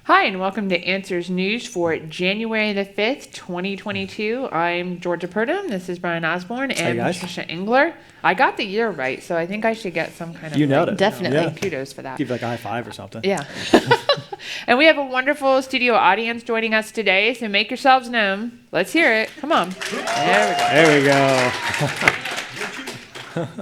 Hi, and welcome to Answers News for January the 5th, 2022. I'm Georgia Purdom. This is Brian Osborne and Patricia Engler. I got the year right, so I think I should get some kind of nailed it. Definitely kudos for that. Give like a high five or something. Yeah. And we have a wonderful studio audience joining us today, so make yourselves known. Let's hear it. Come on. There we go.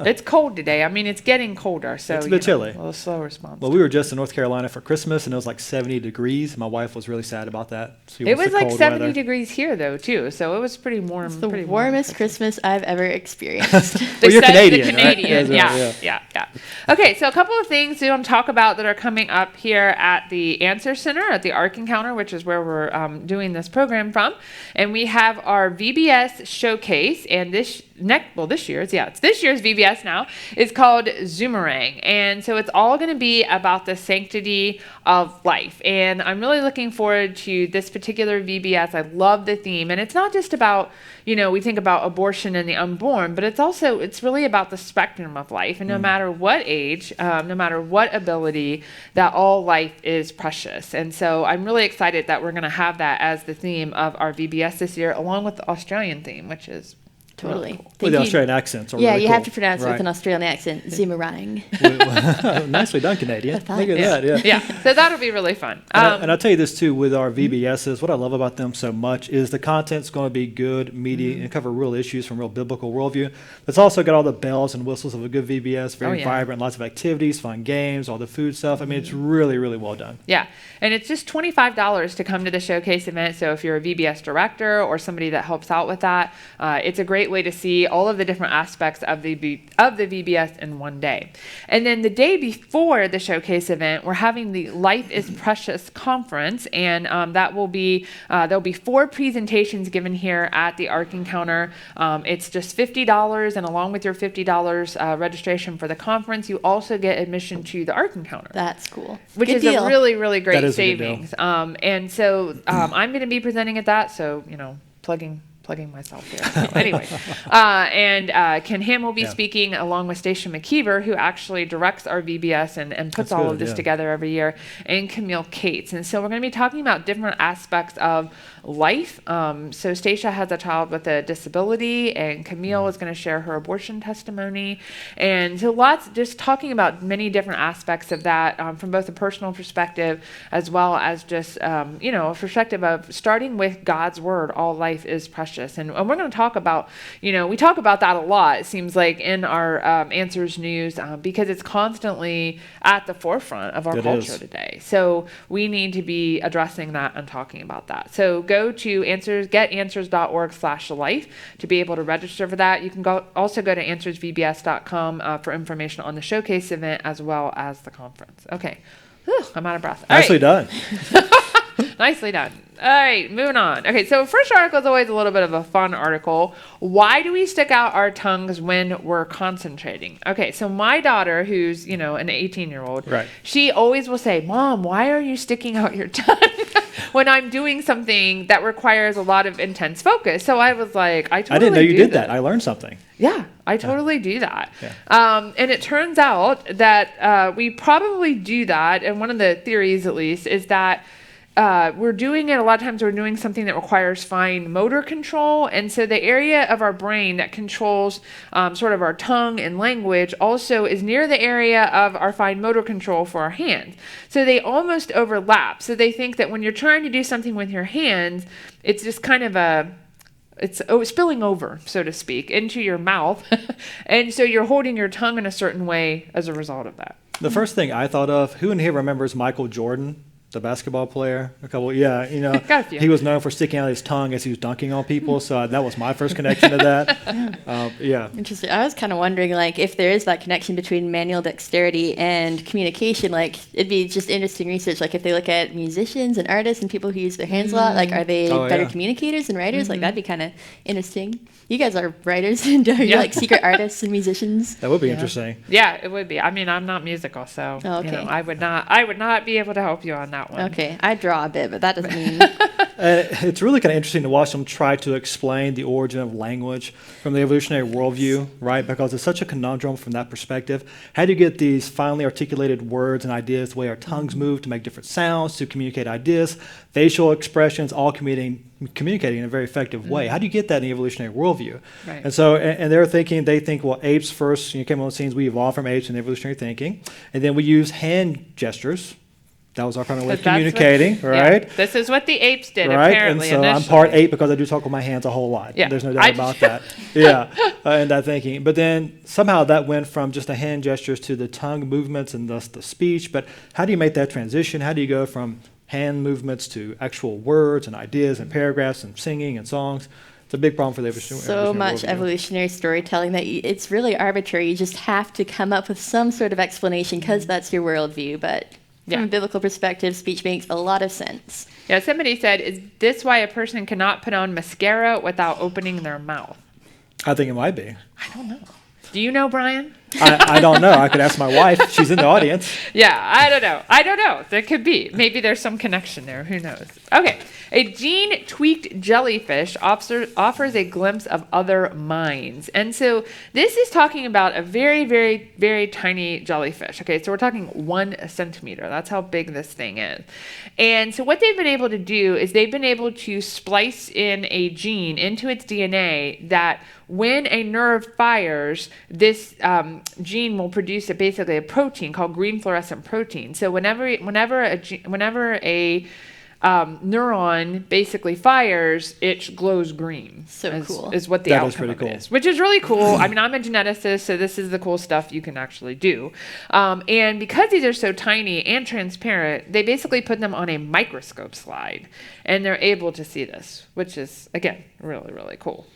It's cold today. I mean, it's getting colder, so it's a bit chilly. A little slow response. Well, we were just in North Carolina for Christmas, and it was like 70 degrees. My wife was really sad about that. It was like 70 degrees here, though, too, so it was pretty warm. It's the warmest Christmas I've ever experienced. Well, you're Canadian, Canadian, right? Yeah. Okay, so a couple of things we want to talk about that are coming up here at the Answer Center, at the Ark Encounter, which is where we're doing this program from. And we have our VBS showcase, and this year's VBS now is called Zoomerang. And so it's all going to be about the sanctity of life. And I'm really looking forward to this particular VBS. I love the theme. And it's not just about, we think about abortion and the unborn, but it's really about the spectrum of life. And no matter what age, no matter what ability, that all life is precious. And so I'm really excited that we're going to have that as the theme of our VBS this year, along with the Australian theme, which is totally. Really cool. With the Australian accents. Yeah, really you have to pronounce it with an Australian accent. Zoomerang. Nicely done, Canadian. Look at that. Yeah, so that'll be really fun. And I'll tell you this, too, with our VBSs, what I love about them so much is the content's going to be good, meaty, and cover real issues from real biblical worldview. It's also got all the bells and whistles of a good VBS, very vibrant, lots of activities, fun games, all the food stuff. I mean, it's really, really well done. Yeah, and it's just $25 to come to the showcase event. So if you're a VBS director or somebody that helps out with that, it's a great way to see all of the different aspects of the VBS in one day. And then the day before the showcase event, we're having the Life is Precious conference, and that will be there'll be 4 presentations given here at the Ark Encounter. It's just $50, and along with your $50 registration for the conference, you also get admission to the Ark Encounter. That's cool. Which good is deal. a really, really great savings. And so I'm going to be presenting at that, so plugging myself here. So anyway, and Ken Ham will be speaking along with Stacia McKeever, who actually directs our VBS and puts all of this together every year, and Camille Cates. And so we're going to be talking about different aspects of life. So Stacia has a child with a disability, and Camille is going to share her abortion testimony. And so just talking about many different aspects of that from both a personal perspective as well as just, a perspective of starting with God's word, all life is precious. And we're going to talk about, we talk about that a lot, it seems like, in our Answers News, because it's constantly at the forefront of our culture today. So we need to be addressing that and talking about that. So go to getanswers.org/life to be able to register for that. You can also go to answersvbs.com for information on the showcase event as well as the conference. Okay. Whew, I'm out of breath. Nicely done. Nicely done. All right, moving on. Okay, so first article is always a little bit of a fun article. Why do we stick out our tongues when we're concentrating? Okay, so my daughter, who's, an 18-year-old, she always will say, Mom, why are you sticking out your tongue when I'm doing something that requires a lot of intense focus? So I was like, I didn't know you did that. I learned something. Yeah, I totally do that. Yeah. And it turns out that we probably do that, and one of the theories, at least, is that we're doing it, a lot of times we're doing something that requires fine motor control. And so the area of our brain that controls sort of our tongue and language also is near the area of our fine motor control for our hands. So they almost overlap. So they think that when you're trying to do something with your hands, it's just kind of it's spilling over, so to speak, into your mouth. And so you're holding your tongue in a certain way as a result of that. The first thing I thought of, who in here remembers Michael Jordan? The basketball player, Got a few. He was known for sticking out his tongue as he was dunking on people, so that was my first connection to that. Interesting. I was kind of wondering, if there is that connection between manual dexterity and communication, it'd be just interesting research, if they look at musicians and artists and people who use their hands a lot, are they better communicators than writers? That'd be kind of interesting. You guys are writers, and you're secret artists and musicians. That would be interesting. Yeah, it would be. I mean, I'm not musical, so I would not be able to help you on that one. Okay, I draw a bit, but that doesn't mean It's really kind of interesting to watch them try to explain the origin of language from the evolutionary worldview, right? Because it's such a conundrum from that perspective. How do you get these finely articulated words and ideas, the way our tongues move to make different sounds, to communicate ideas, facial expressions, all communicating in a very effective way? How do you get that in the evolutionary worldview? Right. And so, and they think, well, apes first came on the scenes. We evolved from apes in evolutionary thinking, and then we use hand gestures. That was our primary way of communicating, right? Yeah, this is what the apes did, right? apparently. And so I'm part ape because I do talk with my hands a whole lot. Yeah. There's no doubt about that. Yeah, and that thinking. But then somehow that went from just the hand gestures to the tongue movements and thus the speech. But how do you make that transition? How do you go from hand movements to actual words and ideas and paragraphs and singing and songs? It's a big problem for the evolutionary. So much evolutionary storytelling that it's really arbitrary. You just have to come up with some sort of explanation because that's your worldview. But from a biblical perspective, speech makes a lot of sense. Yeah, somebody said, is this why a person cannot put on mascara without opening their mouth? I think it might be. I don't know. Do you know, Brian? I don't know. I could ask my wife. She's in the audience. Yeah, I don't know. There could be. Maybe there's some connection there. Who knows? Okay. A gene-tweaked jellyfish offers a glimpse of other minds. And so this is talking about a very, very, very tiny jellyfish. Okay, so we're talking 1 centimeter. That's how big this thing is. And so what they've been able to do is they've been able to splice in a gene into its DNA that when a nerve fires, this gene will produce basically a protein called green fluorescent protein. So whenever a neuron basically fires, it glows green. So cool. Is what the outcome of it is, which is really cool. I mean, I'm a geneticist, so this is the cool stuff you can actually do. And because these are so tiny and transparent, they basically put them on a microscope slide, and they're able to see this, which is, again, really, really cool.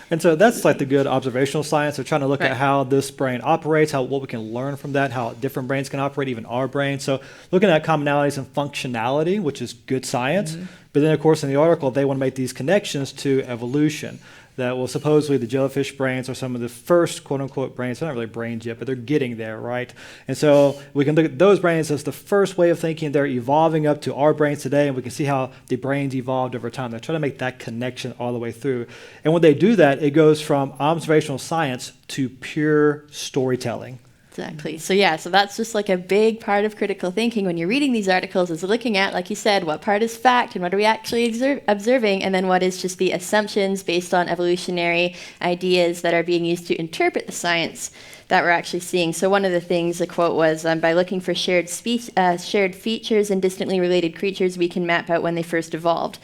And so that's like the good observational science. They're trying to look at how this brain operates, what we can learn from that, how different brains can operate, even our brain. So looking at commonalities and functionality, which is good science. But then, of course, in the article, they want to make these connections to evolution. That, well, supposedly the jellyfish brains are some of the first quote-unquote brains. They're not really brains yet, but they're getting there, right? And so we can look at those brains as the first way of thinking. They're evolving up to our brains today, and we can see how the brains evolved over time. They're trying to make that connection all the way through. And when they do that, it goes from observational science to pure storytelling. Exactly. So that's just like a big part of critical thinking when you're reading these articles is looking at, like you said, what part is fact and what are we actually observing, and then what is just the assumptions based on evolutionary ideas that are being used to interpret the science that we're actually seeing. So one of the things, the quote was, by looking for shared features in distantly related creatures, we can map out when they first evolved.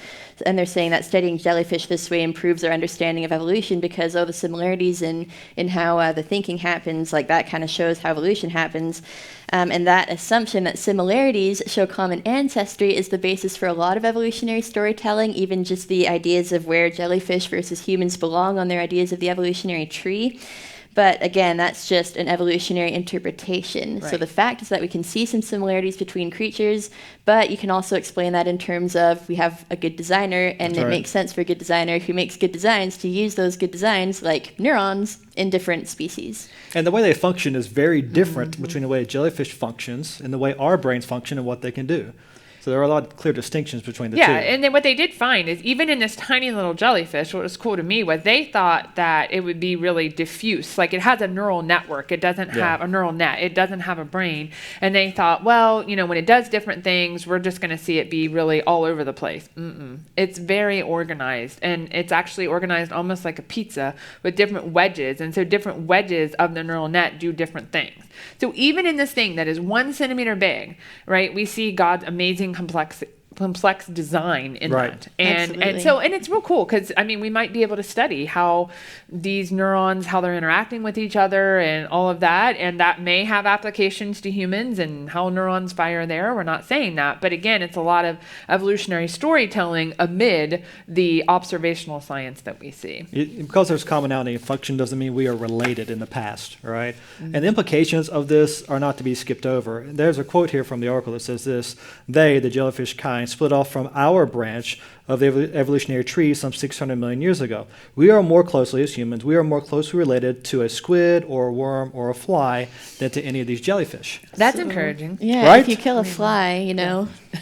And they're saying that studying jellyfish this way improves our understanding of evolution because, the similarities in how the thinking happens, like that kind of shows how evolution happens. And that assumption that similarities show common ancestry is the basis for a lot of evolutionary storytelling, even just the ideas of where jellyfish versus humans belong on their ideas of the evolutionary tree. But again, that's just an evolutionary interpretation. Right. So the fact is that we can see some similarities between creatures, but you can also explain that in terms of we have a good designer, and it makes sense for a good designer who makes good designs to use those good designs, like neurons, in different species. And the way they function is very different between the way a jellyfish functions and the way our brains function and what they can do. So there are a lot of clear distinctions between the two. Yeah, and then what they did find is even in this tiny little jellyfish, what was cool to me was they thought that it would be really diffuse. Like it has a neural network. It doesn't have a neural net. It doesn't have a brain. And they thought, well, when it does different things, we're just going to see it be really all over the place. It's very organized. And it's actually organized almost like a pizza with different wedges. And so different wedges of the neural net do different things. So even in this thing that is 1 centimeter big, right, we see God's amazing complex design in that. And it's real cool because we might be able to study how these neurons, how they're interacting with each other and all of that, and that may have applications to humans and how neurons fire there. We're not saying that, but again, it's a lot of evolutionary storytelling amid the observational science that we see. Because there's commonality in function doesn't mean we are related in the past, right? And the implications of this are not to be skipped over. There's a quote here from the article that says this: they, the jellyfish kind, split off from our branch of the evolutionary tree some 600 million years ago. We are more closely, as humans, we are more closely related to a squid or a worm or a fly than to any of these jellyfish. That's encouraging. Yeah, Right? if you kill a fly,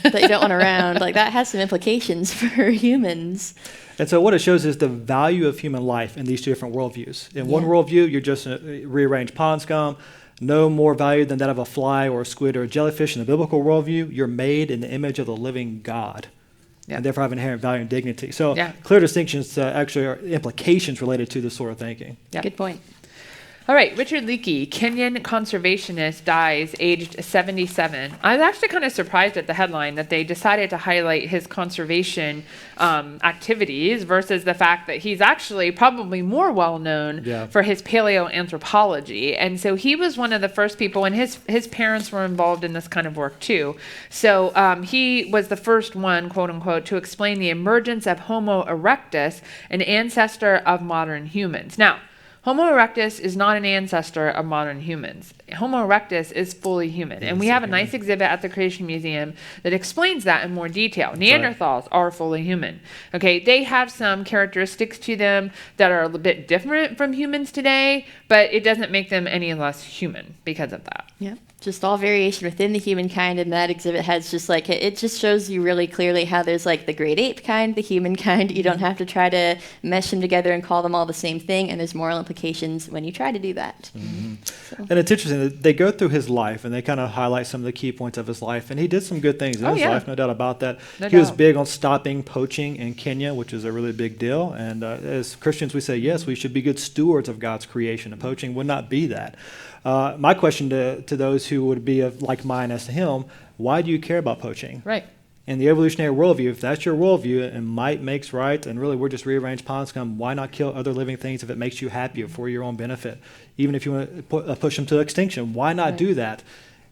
that you don't want around, like that has some implications for humans. And so what it shows is the value of human life in these two different worldviews. In one worldview, you're just a rearranged pond scum, no more value than that of a fly or a squid or a jellyfish. In the biblical worldview, you're made in the image of the living God. And therefore have inherent value and dignity. So clear distinctions actually are implications related to this sort of thinking. Yeah. Good point. All right, Richard Leakey, Kenyan conservationist, dies aged 77. I was actually kind of surprised at the headline that they decided to highlight his conservation activities versus the fact that he's actually probably more well-known for his paleoanthropology. And so he was one of the first people, and his parents were involved in this kind of work too. So he was the first one, quote unquote, to explain the emergence of Homo erectus, an ancestor of modern humans. Now, Homo erectus is not an ancestor of modern humans. Homo erectus is fully human. And we have a nice exhibit at the Creation Museum that explains that in more detail. Neanderthals are fully human. Okay, they have some characteristics to them that are a little bit different from humans today, but it doesn't make them any less human because of that. Yeah, just all variation within the humankind, and that exhibit has just like, it just shows you really clearly how there's like the great ape kind, the human kind. You don't have to try to mesh them together and call them all the same thing, and there's moral implications when you try to do that. So. And it's interesting that they go through his life and they kind of highlight some of the key points of his life, and he did some good things in his life, no doubt about that. He was big on stopping poaching in Kenya, which is a really big deal, and as Christians we say, yes, we should be good stewards of God's creation, and poaching would not be that. My question to those who would be of like mind as to him, why do you care about poaching? Right. In the evolutionary worldview, if that's your worldview and might makes right, and really we're just rearranged pond scum, why not kill other living things if it makes you happy or for your own benefit? Even if you want to push them to extinction, why not do that?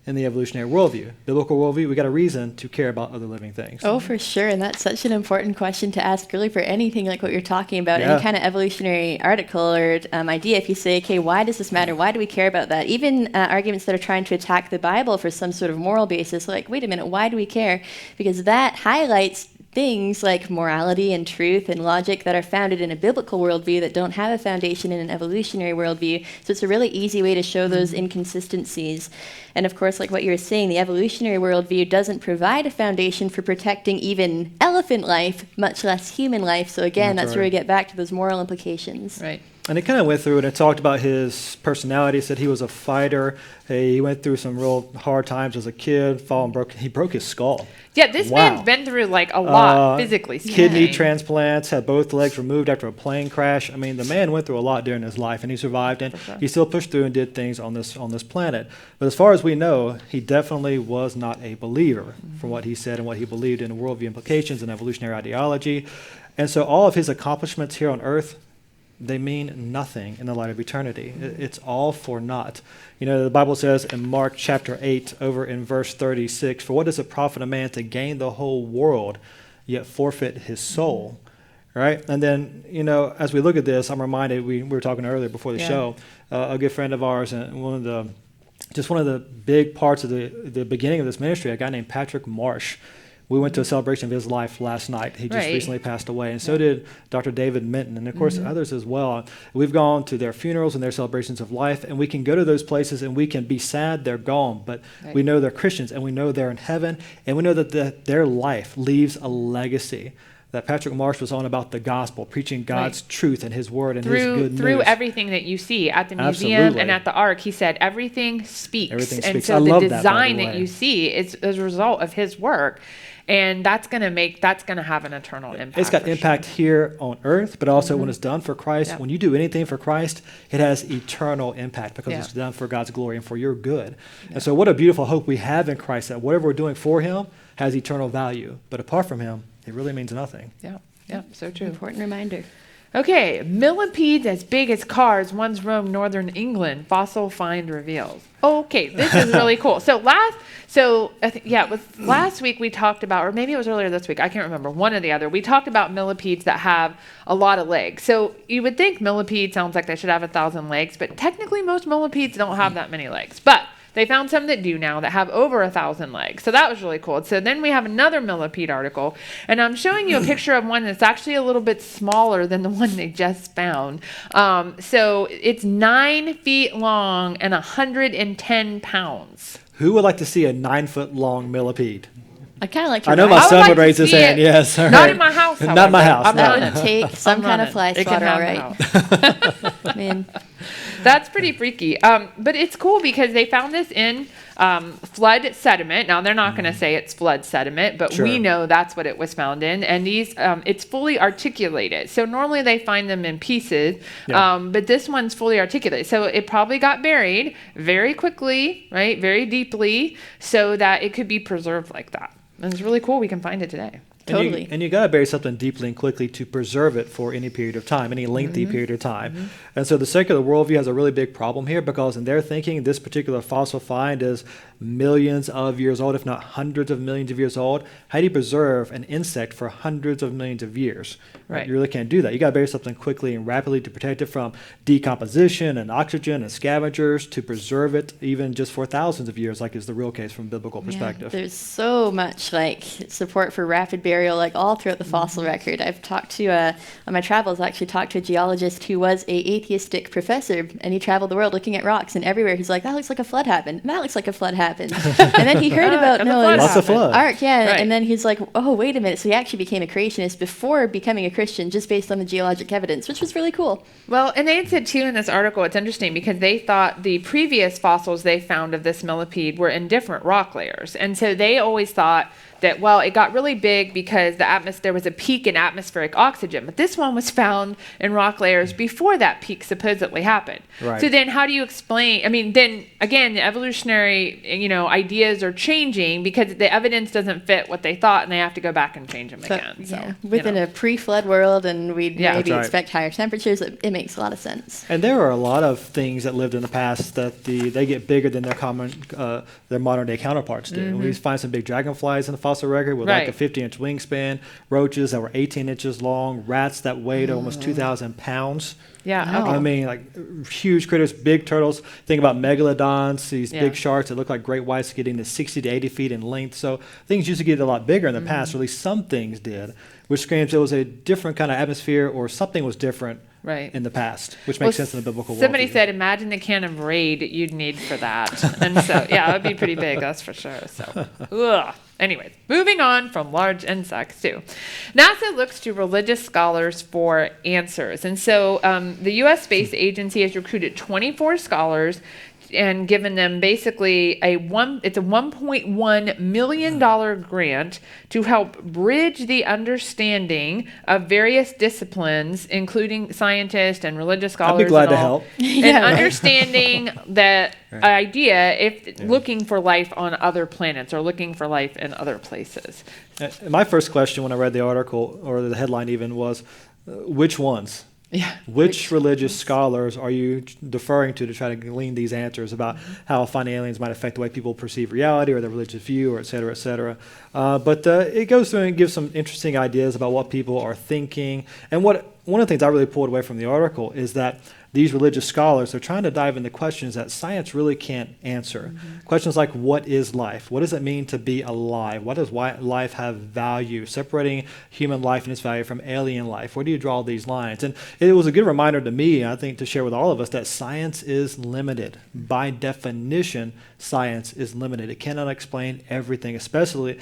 In the evolutionary worldview, biblical worldview, we got a reason to care about other living things. Oh, for sure. And that's such an important question to ask really for anything like what you're talking about, any kind of evolutionary article or idea. If you say, okay, why does this matter? Why do we care about that? Even arguments that are trying to attack the Bible for some sort of moral basis, like, wait a minute, why do we care? Because that highlights things like morality and truth and logic that are founded in a biblical worldview that don't have a foundation in an evolutionary worldview. So it's a really easy way to show those inconsistencies. And of course, like what you were saying, the evolutionary worldview doesn't provide a foundation for protecting even elephant life, much less human life. So again, that's where we get back to those moral implications. Right. And it kind of went through and it talked about his personality, said he was a fighter. He went through some real hard times as a kid, he broke his skull. Yeah, this man's been through like a lot physically speaking. Kidney transplants, had both legs removed after a plane crash. I mean, the man went through a lot during his life, and he survived, and he still pushed through and did things on this planet. But as far as we know, he definitely was not a believer from what he said and what he believed in worldview implications and evolutionary ideology. And so all of his accomplishments here on Earth, they mean nothing in the light of eternity. It's all for naught. You know, the Bible says in Mark chapter 8, over in verse 36, "For what does it profit a man to gain the whole world, yet forfeit his soul?" Right? And then, you know, as we look at this, I'm reminded, we were talking earlier before the show, a good friend of ours, and one of the big parts of the beginning of this ministry, a guy named Patrick Marsh. We went to a celebration of his life last night. He just recently passed away, and so did Dr. David Minton, and of course others as well. We've gone to their funerals and their celebrations of life, and we can go to those places and we can be sad they're gone, but we know they're Christians, and we know they're in heaven, and we know that their life leaves a legacy. That Patrick Marsh was on about the gospel, preaching God's truth and his word and his good news. Through everything that you see at the museum and at the Ark, he said everything speaks. Everything and speaks. so I the love design that you see is a result of his work. And that's going to have an eternal impact. It's got impact here on earth, but also when it's done for Christ. When you do anything for Christ, it has eternal impact because it's done for God's glory and for your good. And so what a beautiful hope we have in Christ, that whatever we're doing for him has eternal value. But apart from him, it really means nothing. Yeah, so true. Important reminder. Okay, millipedes as big as cars once roamed northern England. Fossil find reveals. Okay, this is really cool. It was last week we talked about, or maybe it was earlier this week, I can't remember, one or the other. We talked about millipedes that have a lot of legs. So you would think millipede sounds like they should have 1,000 legs, but technically most millipedes don't have that many legs. But they found some that do now that have over 1,000 legs. So that was really cool. So then we have another millipede article, and I'm showing you a picture of one that's actually a little bit smaller than the one they just found. So it's 9 feet long and 110 pounds. Who would like to see a 9-foot-long millipede? I kind of like to I know my ride. son like would to raise his see hand. it. Yes. All Not right. in my house, Not in my however. house. That No. would take some kind of fly It can swatter, all have right. out. Man. That's pretty freaky. But it's cool because they found this in flood sediment. Now, they're not going to say it's flood sediment, but Sure. we know that's what it was found in. And these, it's fully articulated. So normally they find them in pieces, Yeah. but this one's fully articulated. So it probably got buried very quickly, right? Very deeply, so that it could be preserved like that. And it's really cool we can find it today. Totally. And you got to bury something deeply and quickly to preserve it for any period of time, any lengthy period of time. And so the secular worldview has a really big problem here because in their thinking, this particular fossil find is millions of years old, if not hundreds of millions of years old. How do you preserve an insect for hundreds of millions of years? Right. You really can't do that. You got to bury something quickly and rapidly to protect it from decomposition and oxygen and scavengers, to preserve it even just for thousands of years, like is the real case from a biblical perspective. There's so much like support for rapid burial, like all throughout the fossil record. I've talked to on my travels, I actually talked to a geologist who was a atheistic professor, and he traveled the world looking at rocks, and everywhere he's like, that looks like a flood happened. And that looks like a flood happened. And then he heard about And the flood Lots of happened. flood. Ark, yeah, Right. and then he's like, oh, wait a minute. So he actually became a creationist before becoming a Christian, just based on the geologic evidence, which was really cool. Well, and they had said too in this article, it's interesting because they thought the previous fossils they found of this millipede were in different rock layers. And so they always thought that, well, it got really big because there was a peak in atmospheric oxygen. But this one was found in rock layers before that peak supposedly happened. Right. So then how do you explain? I mean, then again, the evolutionary, ideas are changing because the evidence doesn't fit what they thought, and they have to go back and change them again. So, Within a pre-flood world, and we'd Yeah. maybe That's right. expect higher temperatures, it makes a lot of sense. And there are a lot of things that lived in the past that they get bigger than their modern day counterparts do. We find some big dragonflies in the fossil record with like Right. a 50-inch wingspan, roaches that were 18 inches long, rats that weighed almost 2,000 pounds. Yeah. Okay. I mean, like huge critters, big turtles. Think about megalodons, these Yeah. big sharks that look like great whites getting to 60 to 80 feet in length. So things used to get a lot bigger in the past, or at least some things did, which screams it was a different kind of atmosphere, or something was different Right. in the past, which makes sense in the biblical world. Somebody said, imagine the can of Raid you'd need for that. And so, yeah, it would be pretty big, that's for sure. So, ugh. Anyways, moving on from large insects too. NASA looks to religious scholars for answers. And so the U.S. Space Agency has recruited 24 scholars and given them basically it's a $1.1 million grant to help bridge the understanding of various disciplines, including scientists and religious scholars. I'd be glad and to all, help. And understanding that idea if looking for life on other planets or looking for life in other places. My first question when I read the article, or the headline even, was which ones? Yeah. Which religious scholars are you deferring to try to glean these answers about how finding aliens might affect the way people perceive reality or their religious view, or et cetera, et cetera? But it goes through and gives some interesting ideas about what people are thinking. And one of the things I really pulled away from the article is that these religious scholars are trying to dive into questions that science really can't answer. Questions like, what is life? What does it mean to be alive? What does life have value? Separating human life and its value from alien life. Where do you draw these lines? And it was a good reminder to me, I think, to share with all of us, that science is limited. By definition, science is limited. It cannot explain everything, especially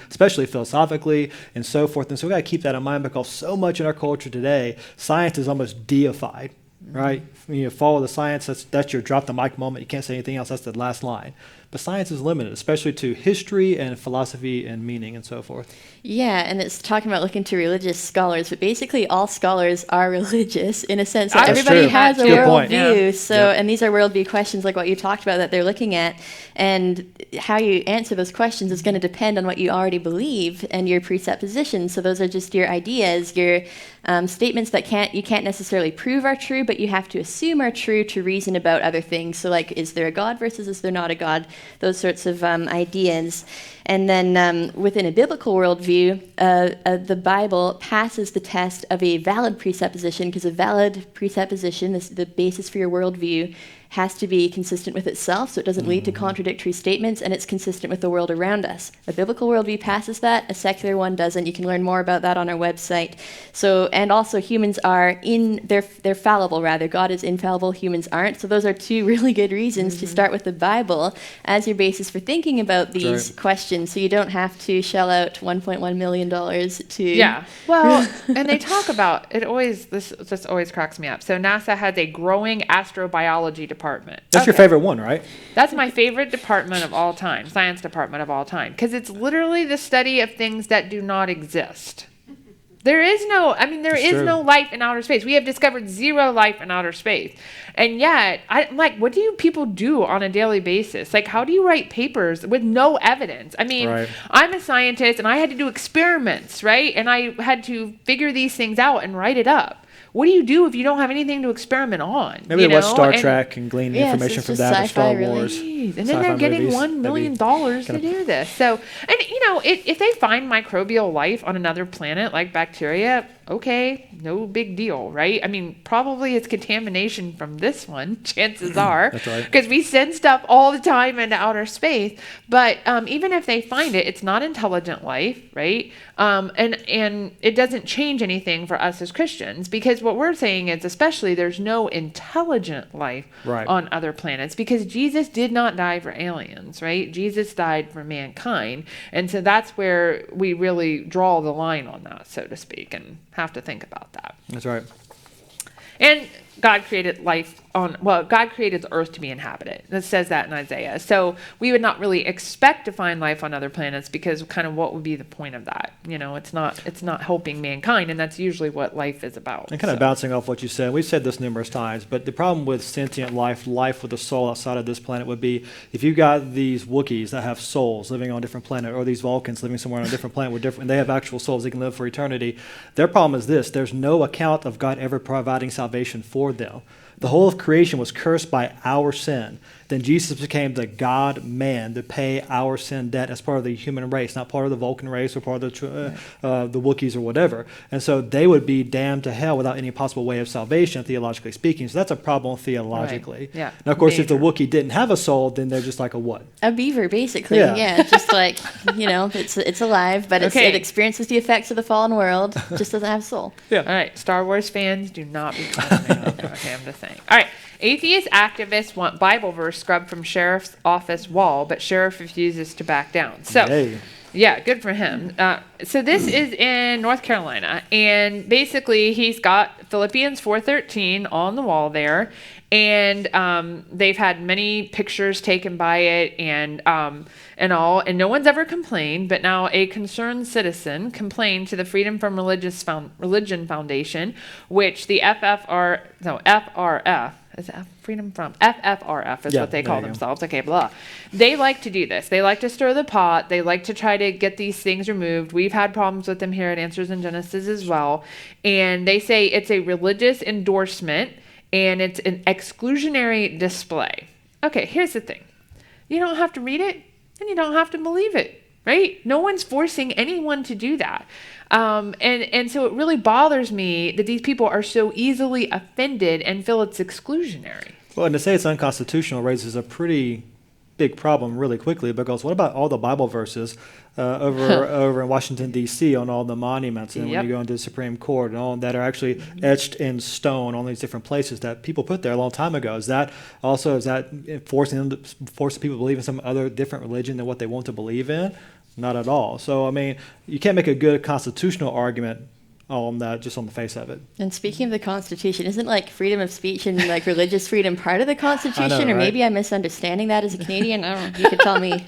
philosophically and so forth. And so we got to keep that in mind, because so much in our culture today, science is almost deified. Right? When you follow the science, that's your drop the mic moment. You can't say anything else. That's the last line. But science is limited, especially to history and philosophy and meaning and so forth. Yeah, and it's talking about looking to religious scholars, but basically all scholars are religious in a sense that That's everybody true. has a Good point. worldview. Yeah. So, Yep. and these are worldview questions like what you talked about that they're looking at, and how you answer those questions is going to depend on what you already believe and your presuppositions. So those are just your ideas, your statements that you can't necessarily prove are true, but you have to assume are true to reason about other things. So like, is there a God versus is there not a God? Those sorts of ideas. And then within a biblical worldview, the Bible passes the test of a valid presupposition, because a valid presupposition, this is the basis for your worldview, has to be consistent with itself, so it doesn't lead to contradictory statements, and it's consistent with the world around us. A biblical worldview passes that, a secular one doesn't. You can learn more about that on our website. So, and also humans are they're fallible rather. God is infallible, humans aren't. So those are two really good reasons to start with the Bible as your basis for thinking about these questions, so you don't have to shell out $1.1 million to... Yeah, well, and they talk about, this just always cracks me up. So NASA has a growing astrobiology department. That's your favorite one, right? That's my favorite department of all time, science department of all time, because it's literally the study of things that do not exist. There is no life in outer space. We have discovered zero life in outer space. And yet, I'm like, what do people do on a daily basis? Like, how do you write papers with no evidence? I mean, I'm a scientist and I had to do experiments, right? And I had to figure these things out and write it up. What do you do if you don't have anything to experiment on? Maybe they watch Star Trek and glean information from that, or Star Wars. And then they're getting $1 million to do this. So, and if they find microbial life on another planet like bacteria, okay, no big deal, right? I mean, probably it's contamination from this one, chances are. That's right. Because we send stuff all the time into outer space. But even if they find it, it's not intelligent life, right? And it doesn't change anything for us as Christians, because what we're saying is, especially, there's no intelligent life on other planets, because Jesus did not die for aliens, right? Jesus died for mankind. And so that's where we really draw the line on that, so to speak, and have to think about that. That's right. And God created God created the earth to be inhabited. It says that in Isaiah. So we would not really expect to find life on other planets, because kind of what would be the point of that? It's not helping mankind, and that's usually what life is about. And kind of bouncing off what you said, we've said this numerous times, but the problem with sentient life with a soul outside of this planet would be if you got these Wookiees that have souls living on a different planet, or these Vulcans living somewhere on a different planet and they have actual souls, they can live for eternity. Their problem is this: there's no account of God ever providing salvation for them. The whole of creation was cursed by our sin. Then Jesus became the God-man to pay our sin debt as part of the human race, not part of the Vulcan race or part of the Wookiees or whatever. And so they would be damned to hell without any possible way of salvation, theologically speaking. So that's a problem theologically. Right. Yeah. Now, of course, if the Wookiee didn't have a soul, then they're just like a what? A beaver, basically. Yeah, just like, it's alive, but it experiences the effects of the fallen world, just doesn't have a soul. Yeah. All right, Star Wars fans, do not be commenting. Okay, I'm just saying. All right. Atheist activists want Bible verse scrubbed from sheriff's office wall, but sheriff refuses to back down. So, yeah, good for him. So this is in North Carolina, and basically he's got Philippians 4:13 on the wall there, and they've had many pictures taken by it and all, and no one's ever complained. But now a concerned citizen complained to the Freedom from Religion Foundation, which the FFRF. Is that Freedom from? FFRF is what they call themselves. Okay, blah. They like to do this. They like to stir the pot. They like to try to get these things removed. We've had problems with them here at Answers in Genesis as well. And they say it's a religious endorsement and it's an exclusionary display. Okay, here's the thing. You don't have to read it and you don't have to believe it, right? No one's forcing anyone to do that. And so it really bothers me that these people are so easily offended and feel it's exclusionary. Well, and to say it's unconstitutional raises a pretty big problem really quickly, because what about all the Bible verses over in Washington, D.C. on all the monuments, and when you go into the Supreme Court and all that are actually etched in stone on these different places that people put there a long time ago? Is that forcing people to believe in some other different religion than what they want to believe in? Not at all. So, I mean, you can't make a good constitutional argument on that just on the face of it. And speaking of the Constitution, isn't like freedom of speech and like religious freedom part of the Constitution? I know, or maybe I'm misunderstanding that as a Canadian. I don't know. You could tell me.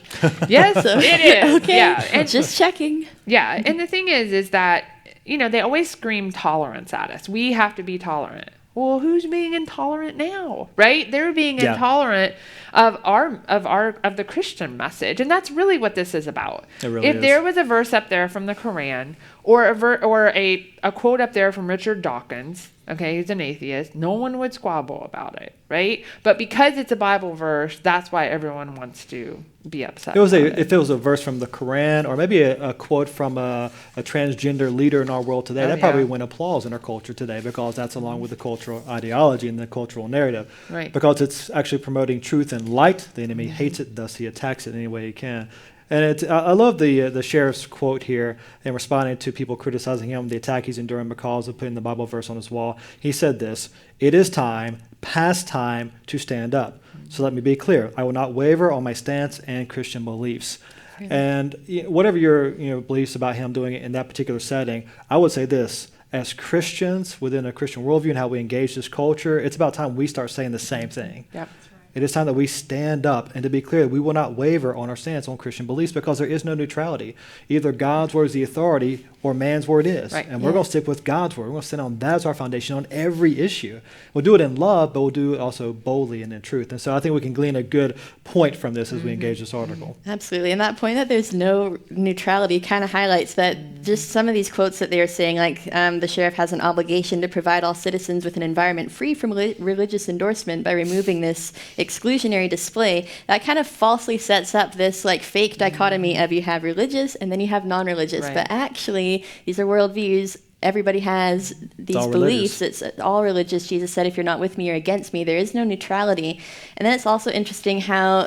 Yes, it is. Okay. Yeah. And just checking. Yeah. And the thing is that, they always scream tolerance at us. We have to be tolerant. Well, who's being intolerant now, right? They're being intolerant of the Christian message, and that's really what this is about. It really if is. there was a verse up there from the Quran or a quote up there from Richard Dawkins, okay, he's an atheist, no one would squabble about it, right? But because it's a Bible verse, that's why everyone wants to be upset. If it was a verse from the Quran, or maybe a quote from a transgender leader in our world today, that probably win applause in our culture today, because that's along with the cultural ideology and the cultural narrative. Right. Because it's actually promoting truth and light. The enemy hates it, thus he attacks it any way he can. And I love the sheriff's quote here in responding to people criticizing him, the attack he's enduring because of putting the Bible verse on his wall. He said this: "It is time, past time, to stand up. So let me be clear. I will not waver on my stance and Christian beliefs." Really? And whatever your beliefs about him doing it in that particular setting, I would say this: as Christians within a Christian worldview and how we engage this culture, it's about time we start saying the same thing. Yep. It is time that we stand up, and to be clear, we will not waver on our stance on Christian beliefs, because there is no neutrality. Either God's word is the authority or man's word is. Right. And we're going to stick with God's word. We're going to stand on that as our foundation on every issue. We'll do it in love, but we'll do it also boldly and in truth. And so I think we can glean a good point from this as we engage this article. Absolutely. And that point that there's no neutrality kind of highlights that just some of these quotes that they are saying, like the sheriff has an obligation to provide all citizens with an environment free from religious endorsement by removing this exclusionary display, that kind of falsely sets up this like fake dichotomy of you have religious and then you have non-religious. Right. But actually, these are worldviews. Everybody has these beliefs. It's all religious. Jesus said, if you're not with me, you're against me. There is no neutrality. And then it's also interesting how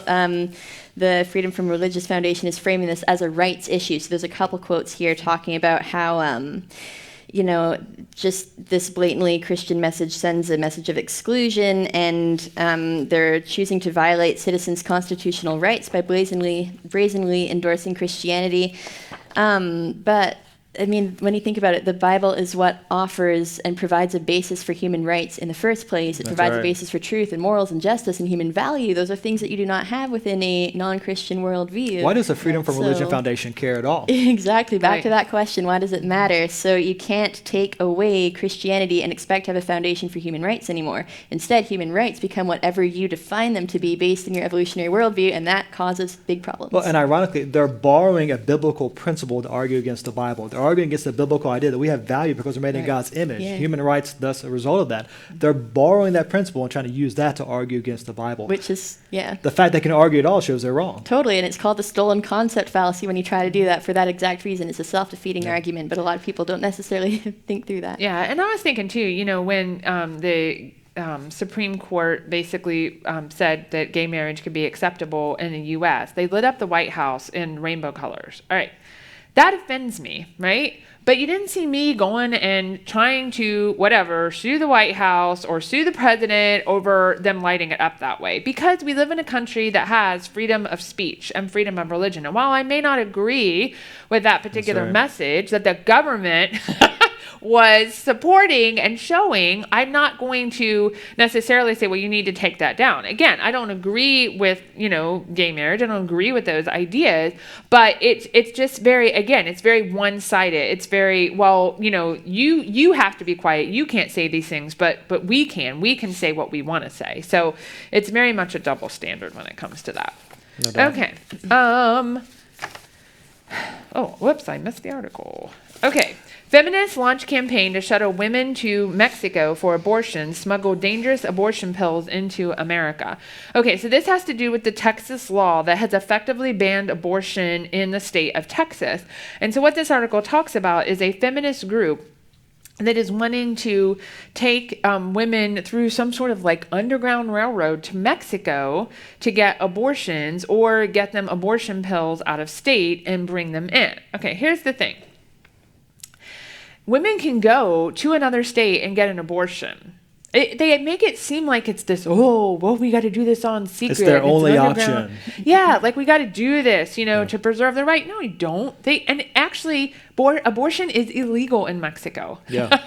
the Freedom from Religious Foundation is framing this as a rights issue. So there's a couple quotes here talking about how just this blatantly Christian message sends a message of exclusion, and they're choosing to violate citizens' constitutional rights by brazenly endorsing Christianity. But I mean, when you think about it, the Bible is what offers and provides a basis for human rights in the first place. It provides a basis for truth and morals and justice and human value. Those are things that you do not have within a non-Christian worldview. Why does the Freedom from Religion Foundation care at all? Exactly. Back to that question, why does it matter? So you can't take away Christianity and expect to have a foundation for human rights anymore. Instead, human rights become whatever you define them to be based on your evolutionary worldview, and that causes big problems. Well, and ironically, they're borrowing a biblical principle to argue against the Bible. They're arguing against the biblical idea that we have value because we're made in God's image. Yeah. Human rights, thus a result of that. They're borrowing that principle and trying to use that to argue against the Bible. Which is, the fact they can argue at all shows they're wrong. Totally, and it's called the stolen concept fallacy when you try to do that for that exact reason. It's a self-defeating argument, but a lot of people don't necessarily think through that. Yeah, and I was thinking too, when the Supreme Court basically said that gay marriage could be acceptable in the U.S., they lit up the White House in rainbow colors. All right. That offends me, right? But you didn't see me going and trying to, sue the White House or sue the president over them lighting it up that way. Because we live in a country that has freedom of speech and freedom of religion. And while I may not agree with that particular message that the government was supporting and showing, I'm not going to necessarily say, well, you need to take that down. Again, I don't agree with, gay marriage. I don't agree with those ideas, but it's just it's very one-sided. It's very, you have to be quiet. You can't say these things, but we can say what we want to say. So it's very much a double standard when it comes to that. No doubt. Okay. I missed the article. Okay. Feminists launch campaign to shuttle women to Mexico for abortion, smuggle dangerous abortion pills into America. Okay, so this has to do with the Texas law that has effectively banned abortion in the state of Texas. And so what this article talks about is a feminist group that is wanting to take women through some sort of like underground railroad to Mexico to get abortions or get them abortion pills out of state and bring them in. Okay, here's the thing. Women can go to another state and get an abortion. They make it seem like it's this, we got to do this on secret. It's their only option. Yeah, like we got to do this, to preserve the right. No, you don't. Actually, abortion is illegal in Mexico. Yeah.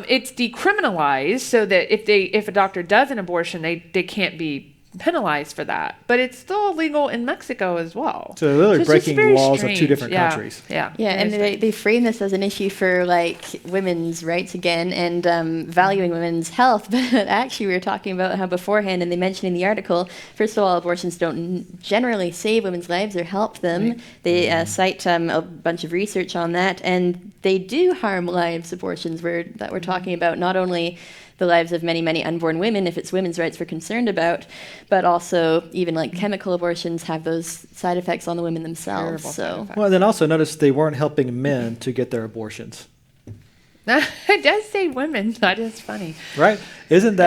It's decriminalized so that if a doctor does an abortion, they can't be penalized for that, but it's still illegal in Mexico as well. So they're literally it's just breaking very laws of strange. two different Yeah, countries. Yeah, Yeah, very and strange. they frame this as an issue for like women's rights again and valuing women's health. But actually, we were talking about how beforehand, and they mentioned in the article, first of all, abortions don't generally save women's lives or help them. Right. They cite a bunch of research on that, and they do harm lives. Abortions that we're talking about, not only the lives of many, many unborn women, if it's women's rights we're concerned about, but also even like chemical abortions have those side effects on the women themselves. Terrible side So effects. Well, then also notice they weren't helping men to get their abortions, It does say women. That is funny. right? Shouldn't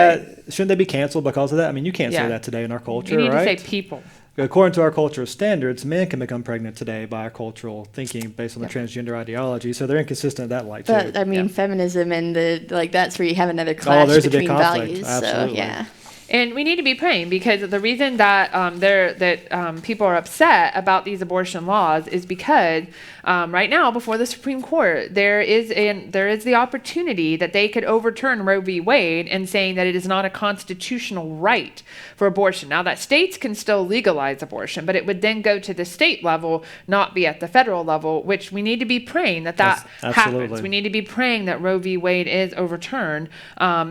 they be canceled because of that? I mean, you can't Yeah. say that today in our culture, You need right? to say people. According to our cultural standards, men can become pregnant today by our cultural thinking based on the transgender ideology. So they're inconsistent in that light too. but I mean, Yeah. feminism and that's where you have another clash there's a big between conflict. values. Absolutely. So yeah. And we need to be praying, because the reason that people are upset about these abortion laws is because right now, before the Supreme Court, there is the opportunity that they could overturn Roe v. Wade and saying that it is not a constitutional right for abortion. Now, that states can still legalize abortion, but it would then go to the state level, not be at the federal level, which we need to be praying that Yes, happens. absolutely. We need to be praying that Roe v. Wade is overturned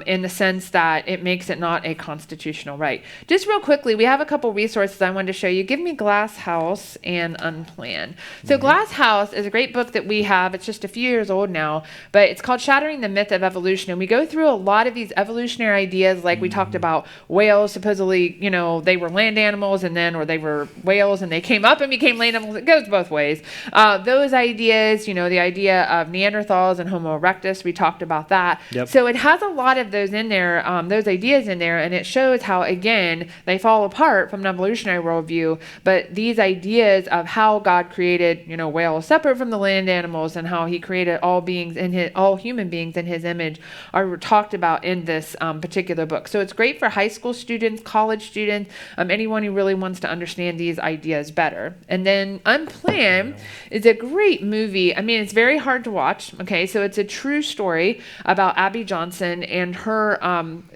in the sense that it makes it not a constitutional right. Just real quickly, we have a couple resources I wanted to show you. Give Me Glass House and Unplanned. So Glass House is a great book that we have. It's just a few years old now, but it's called Shattering the Myth of Evolution. And we go through a lot of these evolutionary ideas, like we talked about whales. Supposedly, they were land animals or they were whales and they came up and became land animals. It goes both ways. Those ideas, the idea of Neanderthals and Homo erectus, we talked about that. Yep. So it has a lot of those in there, those ideas in there, and it shows how, again, they fall apart from an evolutionary worldview, but these ideas of how God created, whales separate from the land animals and how he created all human beings in his image are talked about in this particular book. So it's great for high school students, college students, anyone who really wants to understand these ideas better. And then Unplanned is a great movie. I mean, it's very hard to watch. Okay, so it's a true story about Abby Johnson and her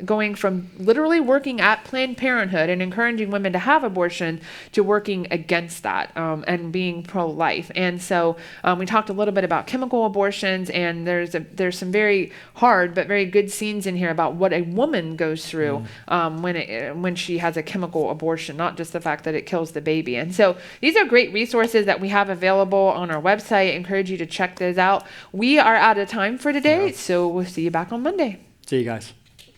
going from literally working at Planned Parenthood and encouraging women to have abortion to working against that and being pro-life. And so we talked a little bit about chemical abortions, and there's some very hard but very good scenes in here about what a woman goes through when she has a chemical abortion, not just the fact that it kills the baby. And so these are great resources that we have available on our website. I encourage you to check those out. We are out of time for today, so we'll see you back on Monday. See you guys.